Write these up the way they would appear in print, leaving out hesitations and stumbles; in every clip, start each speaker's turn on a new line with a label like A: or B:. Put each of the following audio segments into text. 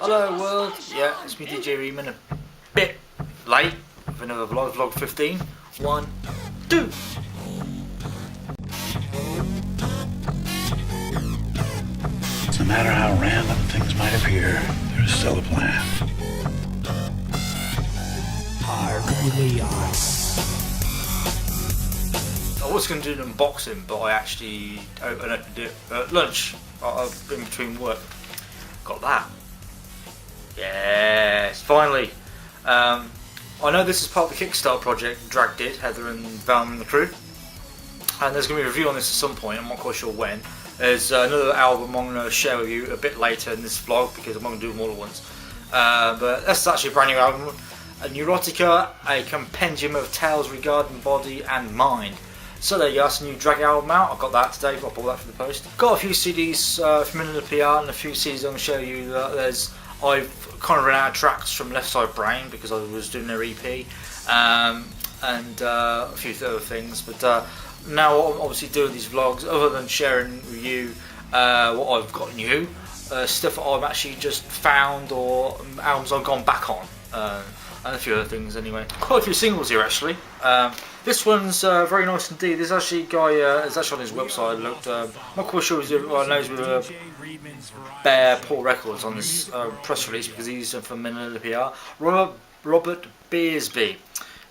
A: Hello world, yeah, it's me DJ Reeman, a bit late with another vlog 15. 1, 2.
B: No matter how random things might appear, there's still a plan.
A: I was going to do an unboxing, but I actually opened it at lunch, in between work. Got that. Yes, finally. I know this is part of the Kickstarter project Drag did, Heather and Val and the crew. And there's going to be a review on this at some point, I'm not quite sure when. There's another album I'm going to share with you a bit later in this vlog because I'm not going to do them all at once. But that's actually a brand new album. A Neurotica, a compendium of tales regarding body and mind. So there you go, that's a new Drag album out. I got that today, I bought that for the post. Got a few CDs from Inner the PR and a few CDs I'm going to show you. I've kind of run out of tracks from Left Side Brain because I was doing their EP and a few other things. But now I'm obviously doing these vlogs, other than sharing with you what I've got new, stuff that I've actually just found or albums I've gone back on. And a few other things anyway. Quite a few singles here actually. This one's very nice indeed. There's actually a guy, it's actually on his website. I looked, not quite sure I know he's with Bear Paul Records on this press release because he's from Manila PR. Robert Beersby.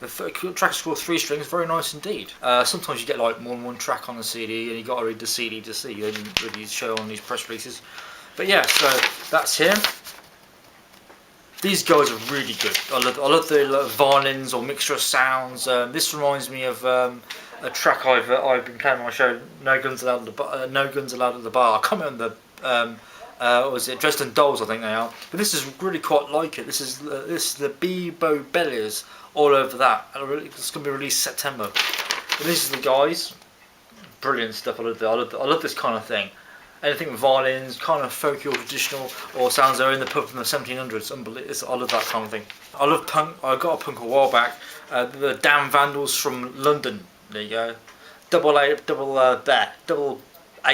A: The track's called 3 Strings, very nice indeed. Sometimes you get like more than one track on the CD and you got to read the CD to see. They didn't really show on these press releases. But yeah, so that's him. These guys are really good. I love the violins or mixture of sounds. This reminds me of a track I've been playing on my show, No Guns Allowed at the Bar. I can't remember what was it, Dresden Dolls I think they are. But this is really quite like it. This is the Bebo Belliers all over that. It's going to be released September. And these are the guys. Brilliant stuff. I love this kind of thing. Anything with violins, kind of folky or traditional, or sounds that are in the pub from the 1700s. Unbelievable. I love that kind of thing. I love punk. I got a punk a while back. The damn Vandals from London. There you go. Double A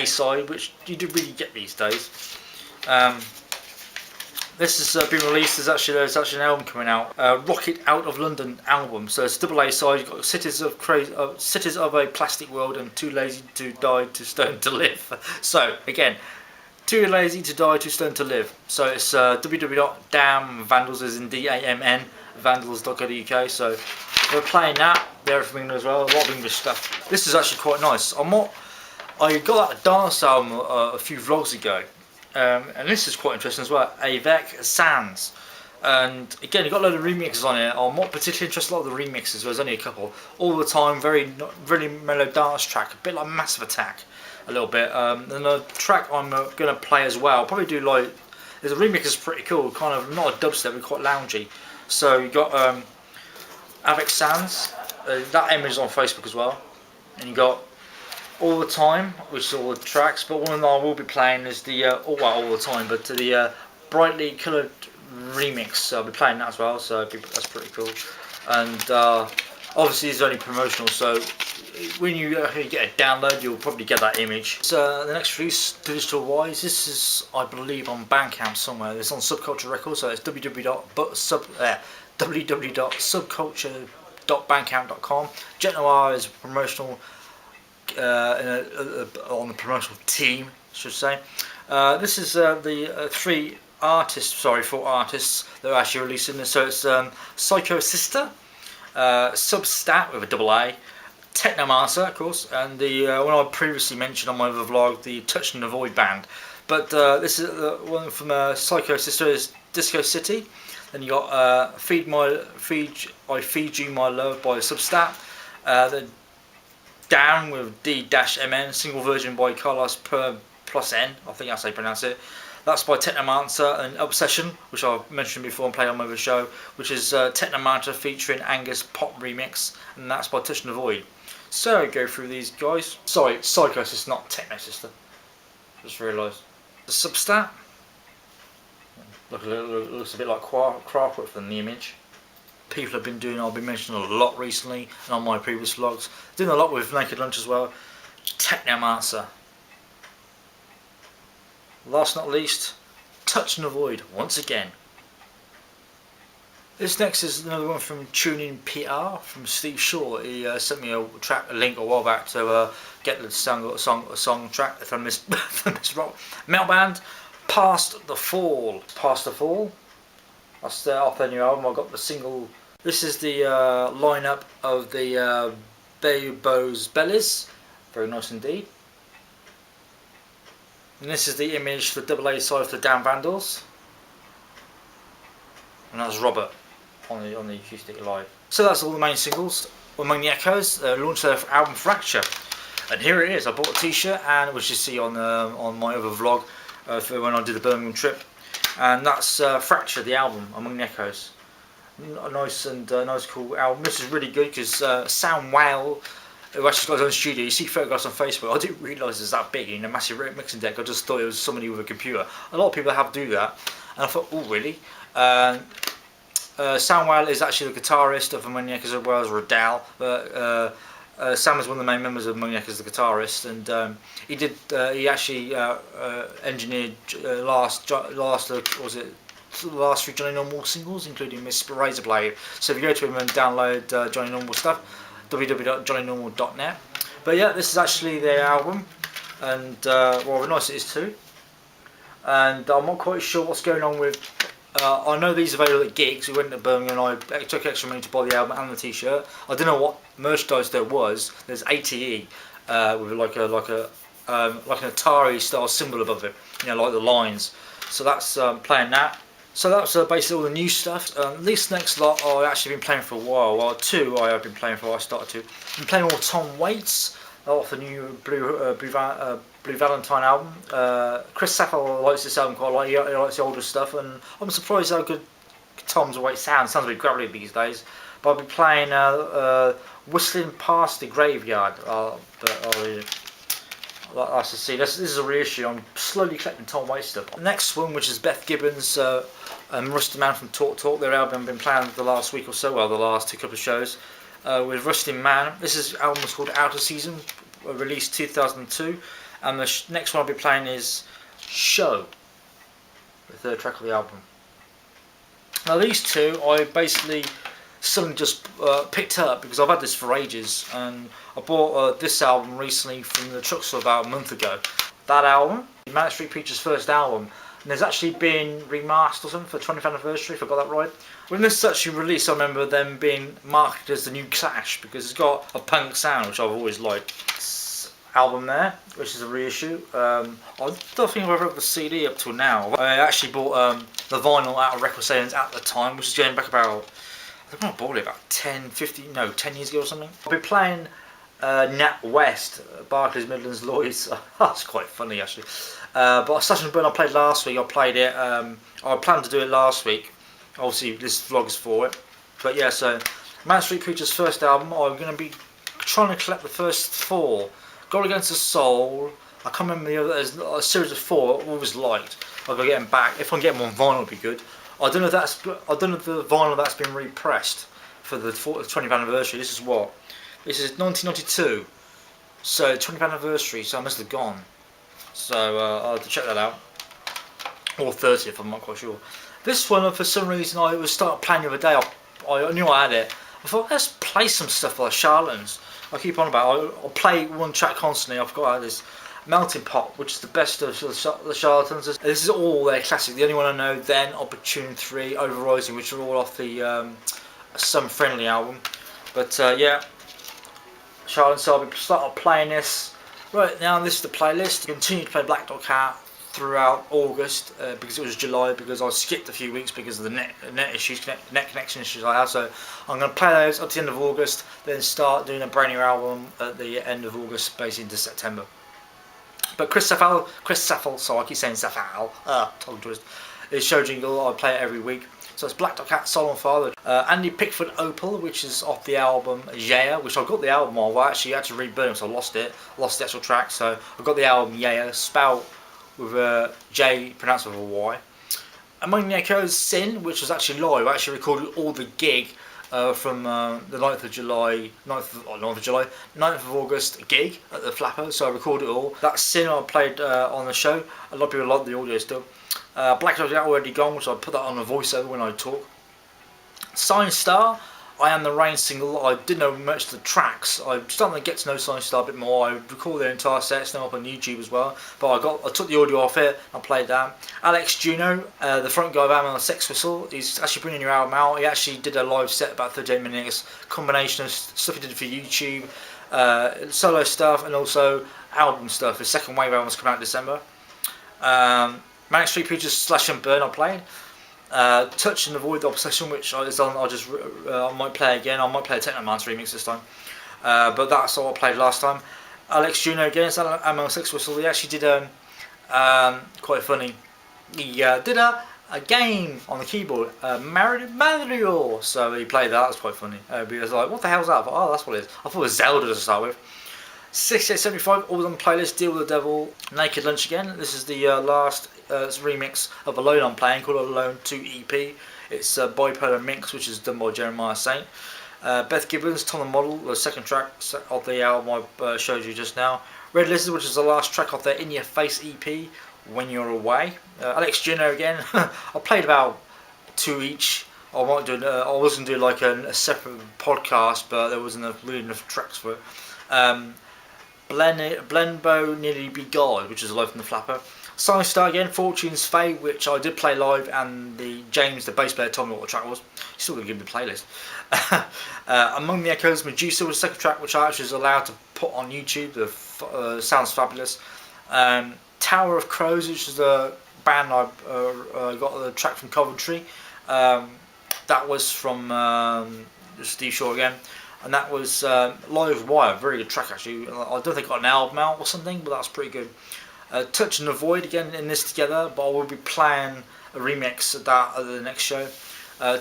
A: side, which you do really get these days. This has been released. There's actually an album coming out. Rocket Out of London album. So it's double A side. You've got Cities of a Plastic World and Too Lazy to Die, Too Stoned to Live. So again, Too Lazy to Die, Too Stoned to Live. So it's www.damnvandals as in DAMN vandals.co.uk. So we're playing that. They're from England as well. A lot of English stuff. This is actually quite nice. I got that dance album a few vlogs ago. And this is quite interesting as well. Avec Sans, and again you've got a load of remixes on it. I'm not particularly interested in a lot of the remixes. There's only a couple. All the time, really mellow dance track, a bit like Massive Attack, a little bit. And the track I'm going to play as well. I'll probably do like. There's a remix that's pretty cool, kind of not a dubstep, but quite loungy. So you got Avec Sans. That image is on Facebook as well, and you got All the Time, which is all the tracks, but one that I will be playing is the all the time, but the brightly coloured remix. So I'll be playing that as well, so that's pretty cool. And obviously it's only promotional, so when you get a download, you'll probably get that image. So the next release, digital wise, this is I believe on Bandcamp somewhere. It's on Subculture Records, so it's www.subculture.bandcamp.com. Jet Noir is promotional. On the promotional team, I should say. This is the 4 artists that are actually releasing this. So it's Psycho Sister, Substat with a double A, Technomancer, of course, and the one I previously mentioned on my other vlog, the Touch and Avoid band. But this is the one from Psycho Sister is Disco City. Then you got Feed You My Love by Substat. The Down with D-MN, single version by Carlos plus N, I think that's how you pronounce it. That's by Technomancer, and Obsession, which I've mentioned before and played on my other show, which is Technomancer featuring Angus Pop remix, and that's by Touch and Avoid. So go through these guys. Sorry, Psycho Sister, not Techno Sister. Just realised. The Substat. Looks a bit like Craftwork from the image. People have been doing, I've been mentioning a lot recently, and on my previous vlogs, doing a lot with Naked Lunch as well. Technomancer. Last not least, Touch and Avoid once again. This next is another one from Tuning PR from Steve Shaw. He sent me a link a while back to get the song track from this rock metal band, Past the Fall. Past the Fall. That's off their new album. I got the single. This is the lineup of the Baybo's Bellies. Very nice indeed. And this is the image for the AA side of the Damn Vandals. And that's Robert on the acoustic live. So that's all the main singles. Among the Echoes, launched their album Fracture. And here it is. I bought a t-shirt, and which you see on my other vlog for when I did the Birmingham trip. And that's Fracture, the album, Among the Echoes. A nice cool album. This is really good because Sam Whale, who actually got his own studio, you see photographs on Facebook. I didn't realise it's that big in a massive mixing deck. I just thought it was somebody with a computer. A lot of people have to do that, and I thought, oh really? Sam Whale is actually the guitarist of Among the Echoes as well as Riddell. But Sam is one of the main members of Among the Echoes, the guitarist, and he actually engineered last three Johnny Normal singles, including Miss Razorblade. So if you go to him and download Johnny Normal stuff, www.johnnynormal.net. But yeah, this is actually their album, and well, nice it is too. And I'm not quite sure what's going on with. I know these are available at gigs. We went to Birmingham and I took extra money to buy the album and the t-shirt. I don't know what merchandise there was. There's ATE with like an Atari style symbol above it, you know, like the lines. So that's playing that. So that's basically all the new stuff. This next lot I've actually been playing for a while. Well, two I have been playing for. I started to. I'm playing more Tom Waits off the new Blue Valentine album. Chris Saffold likes this album quite a lot. He likes the older stuff, and I'm surprised how good Tom's Waits sounds. Sounds a bit gravelly these days. But I'll be playing Whistling Past the Graveyard. That's to see. This is a reissue. I'm slowly collecting Tom Waits stuff. Next one, which is Beth Gibbons and Rusty Man from Talk. Their album I've been playing the last week or so, well, the last couple of shows, with Rusty Man. This album was called Outer Season, released 2002, and the next one I'll be playing is Show, the third track of the album. Now these two, I basically suddenly just picked up because I've had this for ages, and I bought this album recently from the truck store about a month ago. That album, Manic Street Preacher's first album, and there's actually been remastered or something for 20th anniversary, if I got that right. When this was actually released, I remember them being marketed as the new Clash because it's got a punk sound, which I've always liked. This album there, which is a reissue. I don't think I've ever had the CD up till now. I actually bought the vinyl out of record sales at the time, which is going back about, I think I bought it about 10 years ago or something. I'll be playing Nat West, Barclays Midlands Lloyds. That's quite funny actually. But Slash and Burn I played last week. I played it. I planned to do it last week. Obviously this vlog is for it. But yeah, so Manic Street Preacher's first album. I'm going to be trying to collect the first four. God Against the Soul. I can't remember the other. There's a series of four I always liked. I'll go get them back. If I can get them on vinyl, it'd be good. I don't know if the vinyl that's been repressed for the 20th anniversary. This is what? This is 1992. So 20th anniversary. So I must have gone. So I'll have to check that out. Or 30th. I'm not quite sure. This one, for some reason, I was started playing the other day. I knew I had it. I thought, let's play some stuff by the Charlatans. I keep on about it. I'll play one track constantly. I've got this Melting Pot, which is the best of the Charlatans. This is all their classic. The only one I know, then Opportune 3, Overrising, which are all off the Some Friendly album. But yeah, Charlatans, so I'll be start playing this. Right now, this is the playlist. Continue to play Black Dog Hat throughout August because it was July, because I skipped a few weeks because of the net connection issues I have. So I'm going to play those up to the end of August, then start doing a brand new album at the end of August, basically into September. But Chris Saffold, so I keep saying Saffold, tongue twist, is show jingle. I play it every week. So it's Black Dog Hat, Soul on Fire. Andy Pickford Opal, which is off the album Yeah, which I got the album of. I actually had to reburn it, so I lost the actual track. So I got the album Yeah, spelled with a J pronounced with a Y. Among the Echoes, Sin, which was actually live. I actually recorded all the gig from the 9th of July, 9th of August gig at the Flapper, so I recorded it all. That Sin I played on the show. A lot of people like the audio still. Black Dog's already gone, so I put that on a voiceover when I talk. Sign Star, I Am the Rain single. I didn't know much of the tracks. I'm starting to get to know Sign Star a bit more. I recorded their entire sets now up on YouTube as well. But I took the audio off it. I played that. Alex Juno, the front guy of Am Sex Whistle, he's actually bringing a new album out. He actually did a live set about 38 minutes, combination of stuff he did for YouTube, solo stuff, and also album stuff. His second wave album's coming out in December. Manic Street Preachers Slash and Burn I played. Touch and Avoid the Obsession, which is on. I might play again. I might play a Technomancer remix this time, but that's all I played last time. Alex Juno again. It's Am Sex Whistle. He actually did quite funny. He did a game on the keyboard, Mario. So he played that. It was quite funny. He was like, "What the hell's that?" But, oh, that's what it is. I thought it was Zelda to start with. 6875, always on the playlist, Deal with the Devil, Naked Lunch Again. This is the last remix of Alone I'm playing, called Alone 2 EP. It's a bipolar mix, which is done by Jeremiah Saint. Beth Gibbons, Tom the Model, the second track of the album I showed you just now. Red Lizard, which is the last track of their In Your Face EP, When You're Away. Alex Juno again. I played about 2 each. I wasn't doing like a separate podcast, but there wasn't really enough tracks for it. Blenbo Nearly Be God, which is live from the Flapper. Sign Star again, Fortune's Fate, which I did play live, and James, the bass player, told me what the track was. He's still going to give me the playlist. Among the Echoes, Medusa was the second track, which I actually was allowed to put on YouTube. Sounds fabulous. Tower of Crows, which is a band I got the track from Coventry. That was from Steve Shaw again. And that was Live Wire, very good track actually. I don't think I got an album out or something, but that's pretty good. Touch and Avoid again in this together, but I will be playing a remix of that at the next show.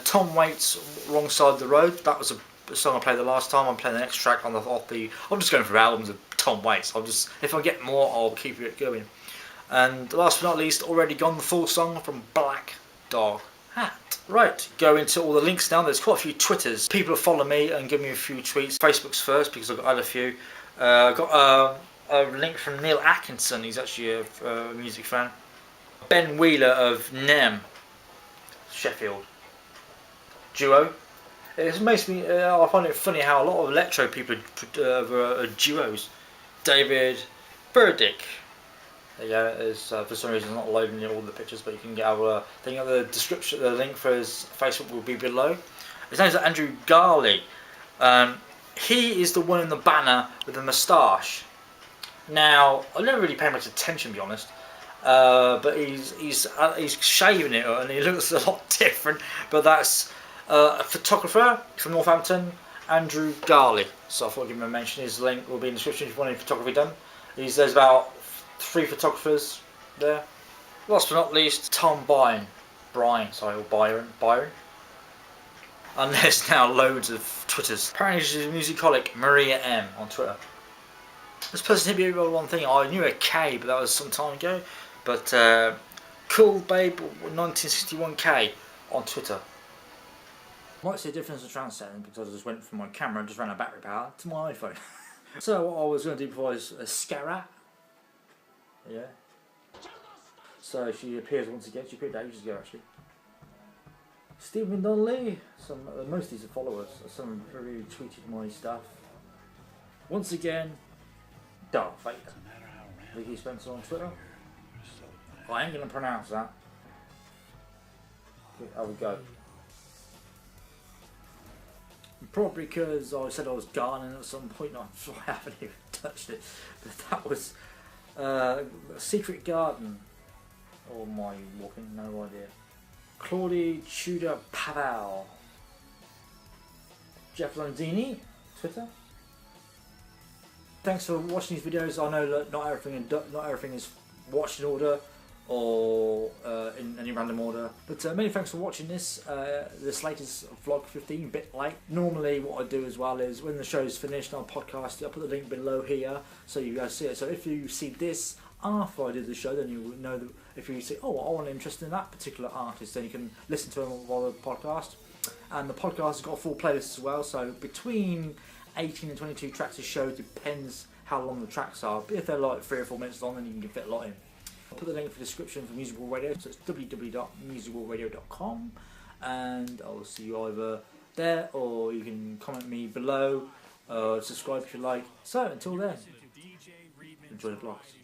A: Tom Waits, Wrong Side of the Road. That was a song I played the last time. I'm playing the next track off the. I'm just going through albums of Tom Waits. If I get more, I'll keep it going. And last but not least, Already Gone, the full song from Black Dog Hat. Right, go into all the links now. There's quite a few Twitters. People have followed me and give me a few tweets. Facebook's first because I've got a few. I got a link from Neil Atkinson. He's actually a music fan. Ben Wheeler of Nem, Sheffield. Duo. It makes me. I find it funny how a lot of electro people are duos. David Burdick. Yeah, it's for some reason not loading all the pictures, but you can get our thing. The description, the link for his Facebook will be below. His name's Andrew Garley. He is the one in the banner with the moustache. Now, I never really paid much attention, to be honest. But he's shaving it, and he looks a lot different. But that's a photographer from Northampton, Andrew Garley. So I thought I'd give him a mention. His link will be in the description if you want any photography done. There's about 3 photographers there. Last but not least, Tom Byron. And there's now loads of Twitters. Apparently she's a musicolic, Maria M on Twitter. This person hit me with one thing. I knew a K, but that was some time ago. But Cool Babe 1961K on Twitter. Might see a difference in trans setting because I just went from my camera and just ran out of battery power to my iPhone. So what I was going to do before is a Scarra. Yeah. So she appears once again. She appeared ages ago actually. Stephen Donnelly. Most of these are followers. Some really tweeted my stuff. Once again, Darth Vader. Vicky Spencer on Twitter. I ain't going to pronounce that. How we go. Probably because I said I was gardening at some point. I haven't even touched it. But that was Secret Garden. Or am I walking? No idea. Claudie Tudor Pavel. Jeff Lanzini, Twitter. Thanks for watching these videos. I know that not everything is watched in order or in any random order, but many thanks for watching this. This latest vlog 15, bit late. Normally what I do as well is when the show's finished I'll podcast it. I'll put the link below here so you guys see it. So if you see this after I did the show, then you will know that If you say, oh, I want interest in that particular artist, then you can listen to them while the podcast. And the podcast has got a full playlist as well, so between 18 and 22 tracks a show, depends how long the tracks are. But if they're like 3 or 4 minutes long, then you can fit a lot in. I'll put the link for the description for Music World Radio, so it's www.musicworldradio.com, and I'll see you either there, or you can comment me below, subscribe if you like. So until then, enjoy the blast.